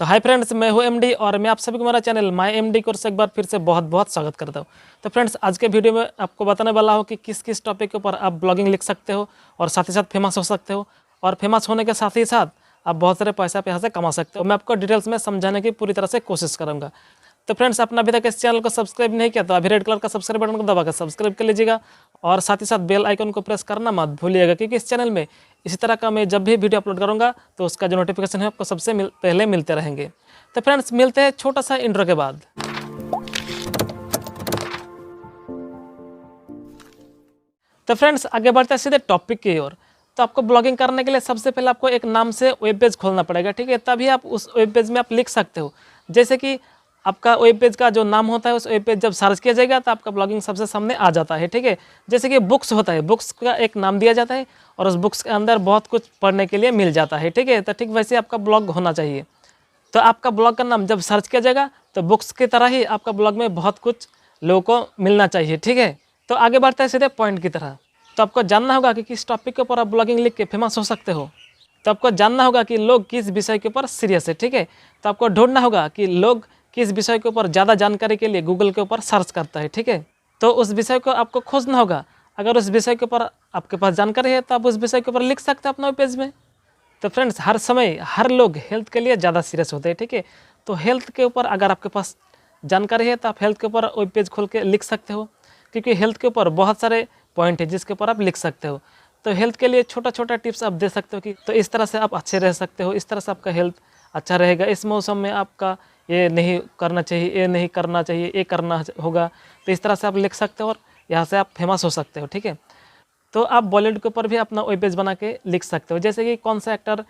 तो hi friends, मैं हूं एमडी और मैं आप सभी को मेरा चैनल mym.d कोर्स एक बार फिर से बहुत बहुत स्वागत करता हूं। तो फ्रेंड्स, आज के वीडियो में आपको बताने वाला हूं कि किस किस टॉपिक के ऊपर आप ब्लॉगिंग लिख सकते हो और साथ ही साथ फेमस हो सकते हो, और फेमस होने के साथ ही साथ आप बहुत सारे पैसा यहाँ से कमा सकते हो। मैं आपको डिटेल्स में समझाने की पूरी तरह से कोशिश करूँगा। तो फ्रेंड्स, अपना अभी तक इस चैनल को सब्सक्राइब नहीं किया तो अभी रेड कलर का सब्सक्राइब बटन को दबाकर सब्सक्राइब कर लीजिएगा, और साथ ही साथ बेल आइकन को प्रेस करना मत भूलिएगा, क्योंकि इस चैनल में इसी तरह का मैं जब भी वीडियो अपलोड करूँगा तो उसका जो नोटिफिकेशन है आपको सबसे पहले मिलते रहेंगे। तो फ्रेंड्स, मिलते हैं छोटा सा इंट्रो के बाद। तो फ्रेंड्स, आगे बढ़ते हैं सीधे टॉपिक की ओर। तो आपको ब्लॉगिंग करने के लिए सबसे पहले आपको एक नाम से वेब पेज खोलना पड़ेगा, ठीक है। तभी आप उस वेब पेज में आप लिख सकते हो। जैसे कि आपका वेब पेज का जो नाम होता है, उस वेब पेज जब सर्च किया जाएगा तो आपका ब्लॉगिंग सबसे सामने आ जाता है, ठीक है। जैसे कि बुक्स होता है, बुक्स का एक नाम दिया जाता है और उस बुक्स के अंदर बहुत कुछ पढ़ने के लिए मिल जाता है, ठीक है। तो ठीक वैसे आपका ब्लॉग होना चाहिए। तो आपका ब्लॉग का नाम जब सर्च किया जाएगा तो बुक्स की तरह ही आपका ब्लॉग में बहुत कुछ लोगों को मिलना चाहिए, ठीक है। तो आगे बढ़ते हैं सीधे पॉइंट की तरह। तो आपको जानना होगा कि किस टॉपिक के ऊपर आप ब्लॉगिंग लिख के फेमस हो सकते हो। तो आपको जानना होगा कि लोग किस विषय के ऊपर सीरियस है, ठीक है। तो आपको ढूंढना होगा कि लोग किस विषय के ऊपर ज़्यादा जानकारी के लिए गूगल के ऊपर सर्च करता है, ठीक है। तो उस विषय को आपको खोजना होगा। अगर उस विषय के ऊपर आपके पास जानकारी है तो आप उस विषय के ऊपर लिख सकते हैं अपना पेज में। तो फ्रेंड्स, हर समय हर लोग हेल्थ के लिए ज़्यादा सीरियस होते हैं, ठीक है। तो हेल्थ के ऊपर अगर आपके पास जानकारी है तो आप हेल्थ के ऊपर वेब पेज खोल के लिख सकते हो, क्योंकि हेल्थ के ऊपर बहुत सारे पॉइंट है जिसके ऊपर आप लिख सकते हो। तो हेल्थ के लिए छोटा छोटा टिप्स आप दे सकते हो कि तो इस तरह से आप अच्छे रह सकते हो, इस तरह से आपका हेल्थ अच्छा रहेगा, इस मौसम में आपका ये नहीं करना चाहिए, ये नहीं करना चाहिए, ये करना होगा। तो इस तरह से आप लिख सकते हो और यहाँ से आप फेमस हो सकते हो, ठीक है। तो आप बॉलीवुड के ऊपर भी अपना वेब पेज बना के लिख सकते हो, जैसे कि कौन सा एक्टर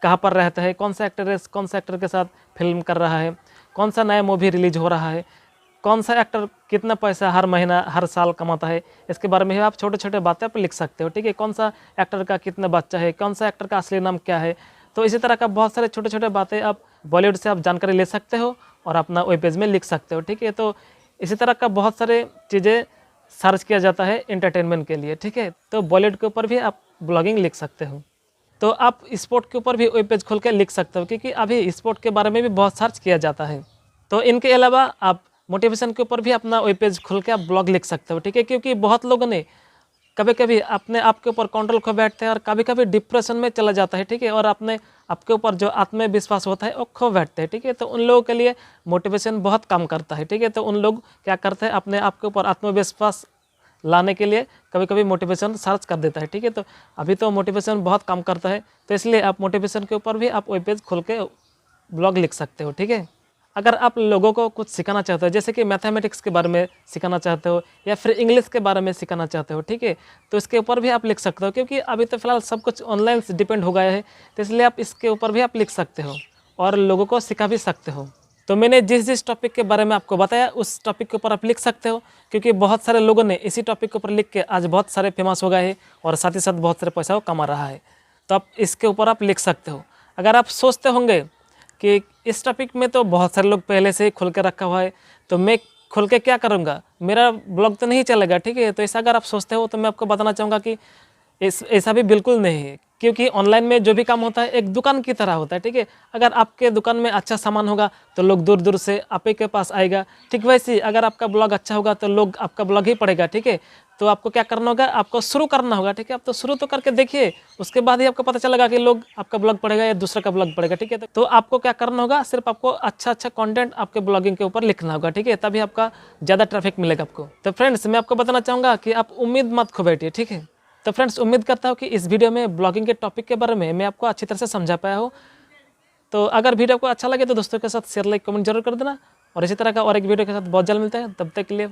कहाँ पर रहता है, कौन सा एक्टर के साथ फिल्म कर रहा है, कौन सा नया मूवी रिलीज हो रहा है, कौन सा एक्टर कितना पैसा हर महीना हर साल कमाता है, इसके बारे में आप छोटे छोटे बातें आप लिख सकते हो, ठीक है। कौन सा एक्टर का कितना बच्चा है, कौन सा एक्टर का असली नाम क्या है। तो इसी तरह का बहुत सारे छोटे छोटे बातें आप बॉलीवुड से आप जानकारी ले सकते हो और अपना वेब पेज में लिख सकते हो, ठीक है। तो इसी तरह का बहुत सारे चीज़ें सर्च किया जाता है एंटरटेनमेंट के लिए, ठीक है। तो बॉलीवुड के ऊपर भी आप ब्लॉगिंग लिख सकते हो। तो आप स्पोर्ट के ऊपर भी वेब पेज खोल के लिख सकते हो, क्योंकि अभी स्पोर्ट के बारे में भी बहुत सर्च किया जाता है। तो इनके अलावा आप मोटिवेशन के ऊपर भी अपना वेब पेज खोल के आप ब्लॉग लिख सकते हो, ठीक है। क्योंकि बहुत लोगों ने कभी कभी अपने आप के ऊपर कंट्रोल खो बैठते हैं और कभी कभी डिप्रेशन में चला जाता है, ठीक है। और अपने आपके ऊपर जो आत्मविश्वास होता है वो खो बैठते हैं, ठीक है। तो उन लोगों के लिए मोटिवेशन बहुत काम करता है, ठीक है। तो उन लोग क्या करते हैं, अपने आप के ऊपर आत्मविश्वास लाने के लिए कभी कभी मोटिवेशन सर्च कर देता है, ठीक है। तो अभी तो मोटिवेशन बहुत काम करता है, तो इसलिए आप मोटिवेशन के ऊपर भी आप वेब पेज खोल के ब्लॉग लिख सकते हो, ठीक है। अगर आप लोगों को कुछ सिखाना चाहते हो, जैसे कि मैथमेटिक्स के बारे में सिखाना चाहते हो या फिर इंग्लिश के बारे में सिखाना चाहते हो, ठीक है, तो इसके ऊपर भी आप लिख सकते हो, क्योंकि अभी तो फिलहाल सब कुछ ऑनलाइन से डिपेंड हो गया है। तो इसलिए आप इसके ऊपर भी आप लिख सकते हो और लोगों को सिखा भी सकते हो। तो मैंने जिस जिस टॉपिक के बारे में आपको बताया उस टॉपिक के ऊपर आप लिख सकते हो, क्योंकि बहुत सारे लोगों ने इसी टॉपिक के ऊपर लिख के आज बहुत सारे फेमस हो गए हैं और साथ ही साथ बहुत सारे पैसा कमा रहा है। तो आप इसके ऊपर आप लिख सकते हो। अगर आप सोचते होंगे कि इस टॉपिक में तो बहुत सारे लोग पहले से ही खोल के रखा हुआ है, तो मैं खोल के क्या करूँगा, मेरा ब्लॉग तो नहीं चलेगा, ठीक है। तो ऐसा अगर आप सोचते हो तो मैं आपको बताना चाहूँगा कि ऐसा भी बिल्कुल नहीं है, क्योंकि ऑनलाइन में जो भी काम होता है एक दुकान की तरह होता है, ठीक है। अगर आपके दुकान में अच्छा सामान होगा तो लोग दूर दूर से आप ही के पास आएगा, ठीक वैसे ही अगर आपका ब्लॉग अच्छा होगा तो लोग आपका ब्लॉग ही पढ़ेगा, ठीक है। तो आपको क्या करना होगा, आपको शुरू करना होगा, ठीक है। आप तो शुरू तो करके देखिए, उसके बाद ही आपको पता चलेगा कि लोग आपका ब्लॉग पढ़ेगा या दूसरा का ब्लॉग पढ़ेगा, ठीक है। तो आपको क्या करना होगा, सिर्फ आपको अच्छा अच्छा कंटेंट आपके ब्लॉगिंग के ऊपर लिखना होगा, ठीक है। तभी आपका ज़्यादा ट्रैफिक मिलेगा आपको। तो फ्रेंड्स, मैं आपको बताना चाहूँगा कि आप उम्मीद मत खो बैठिए, ठीक है। तो फ्रेंड्स, उम्मीद करता हूँ कि इस वीडियो में ब्लॉगिंग के टॉपिक के बारे में मैं आपको अच्छी तरह से समझा पाया हूँ। तो अगर वीडियो को अच्छा लगे तो दोस्तों के साथ शेयर, लाइक, कमेंट जरूर कर देना, और इसी तरह का और एक वीडियो के साथ बहुत जल्द मिलते हैं। तब तक के लिए